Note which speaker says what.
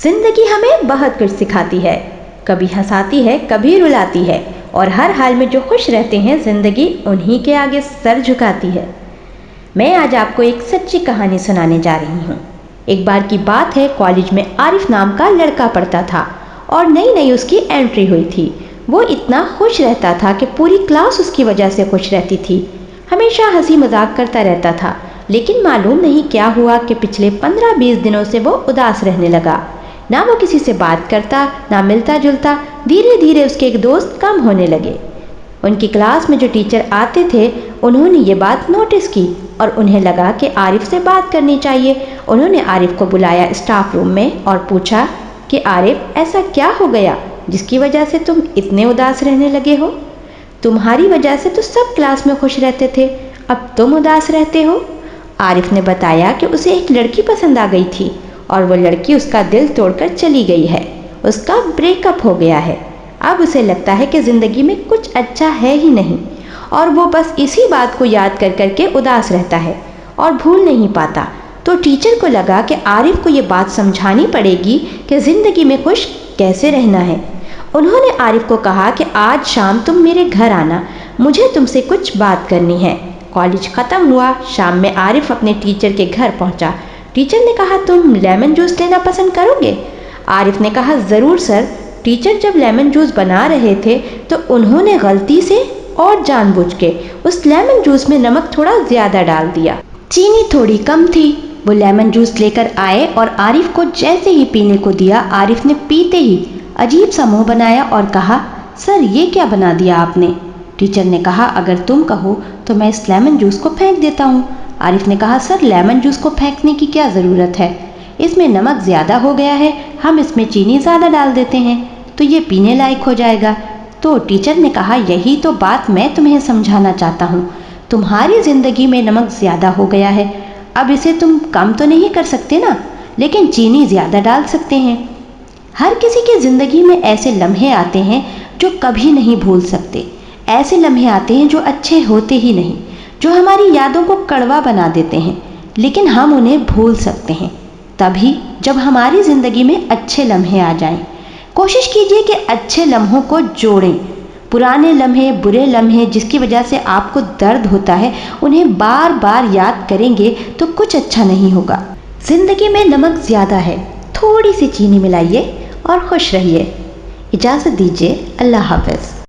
Speaker 1: زندگی ہمیں بہت کچھ سکھاتی ہے، کبھی ہنساتی ہے، کبھی رلاتی ہے، اور ہر حال میں جو خوش رہتے ہیں زندگی انہی کے آگے سر جھکاتی ہے۔ میں آج آپ کو ایک سچی کہانی سنانے جا رہی ہوں۔ ایک بار کی بات ہے، کالج میں عارف نام کا لڑکا پڑھتا تھا اور نئی نئی اس کی انٹری ہوئی تھی۔ وہ اتنا خوش رہتا تھا کہ پوری کلاس اس کی وجہ سے خوش رہتی تھی، ہمیشہ ہنسی مذاق کرتا رہتا تھا۔ لیکن معلوم نہیں کیا ہوا کہ پچھلے 15-20 دنوں سے وہ اداس رہنے لگا، نہ وہ کسی سے بات کرتا، نہ ملتا جلتا۔ دھیرے دھیرے اس کے ایک دوست کم ہونے لگے۔ ان کی کلاس میں جو ٹیچر آتے تھے انہوں نے یہ بات نوٹس کی اور انہیں لگا کہ عارف سے بات کرنی چاہیے۔ انہوں نے عارف کو بلایا اسٹاف روم میں اور پوچھا کہ عارف، ایسا کیا ہو گیا جس کی وجہ سے تم اتنے اداس رہنے لگے ہو؟ تمہاری وجہ سے تو سب کلاس میں خوش رہتے تھے، اب تم اداس رہتے ہو۔ عارف نے بتایا کہ اسے ایک لڑکی پسند آ گئی تھی اور وہ لڑکی اس کا دل توڑ کر چلی گئی ہے، اس کا بریک اپ ہو گیا ہے۔ اب اسے لگتا ہے کہ زندگی میں کچھ اچھا ہے ہی نہیں، اور وہ بس اسی بات کو یاد کر کر کے اداس رہتا ہے اور بھول نہیں پاتا۔ تو ٹیچر کو لگا کہ عارف کو یہ بات سمجھانی پڑے گی کہ زندگی میں خوش کیسے رہنا ہے۔ انہوں نے عارف کو کہا کہ آج شام تم میرے گھر آنا، مجھے تم سے کچھ بات کرنی ہے۔ کالج ختم ہوا، شام میں عارف اپنے ٹیچر کے گھر پہنچا۔ ٹیچر نے کہا، تم لیمن جوس لینا پسند کرو گے؟ عارف نے کہا، ضرور سر۔ ٹیچر جب لیمن جوس بنا رہے تھے تو انہوں نے غلطی سے اور جان بوجھ کے اس لیمن جوس میں نمک تھوڑا زیادہ ڈال دیا، چینی تھوڑی کم تھی۔ وہ لیمن جوس لے کر آئے اور عارف کو جیسے ہی پینے کو دیا، عارف نے پیتے ہی عجیب سا منہ بنایا اور کہا، سر یہ کیا بنا دیا آپ نے؟ ٹیچر نے کہا، اگر تم کہو تو میں اس لیمن جوس کو پھینک دیتا ہوں۔ عارف نے کہا، سر لیمن جوس کو پھینکنے کی کیا ضرورت ہے؟ اس میں نمک زیادہ ہو گیا ہے، ہم اس میں چینی زیادہ ڈال دیتے ہیں تو یہ پینے لائق ہو جائے گا۔ تو ٹیچر نے کہا، یہی تو بات میں تمہیں سمجھانا چاہتا ہوں، تمہاری زندگی میں نمک زیادہ ہو گیا ہے، اب اسے تم کم تو نہیں کر سکتے نا، لیکن چینی زیادہ ڈال سکتے ہیں۔ ہر کسی کی زندگی میں ایسے لمحے آتے ہیں جو کبھی نہیں بھول سکتے، ایسے لمحے آتے ہیں جو اچھے ہوتے ہی نہیں، جو ہماری یادوں کو کڑوا بنا دیتے ہیں، لیکن ہم انہیں بھول سکتے ہیں تبھی جب ہماری زندگی میں اچھے لمحے آ جائیں۔ کوشش کیجئے کہ اچھے لمحوں کو جوڑیں۔ پرانے لمحے، برے لمحے جس کی وجہ سے آپ کو درد ہوتا ہے، انہیں بار بار یاد کریں گے تو کچھ اچھا نہیں ہوگا۔ زندگی میں نمک زیادہ ہے، تھوڑی سی چینی ملائیے اور خوش رہیے۔ اجازت دیجیے، اللہ حافظ۔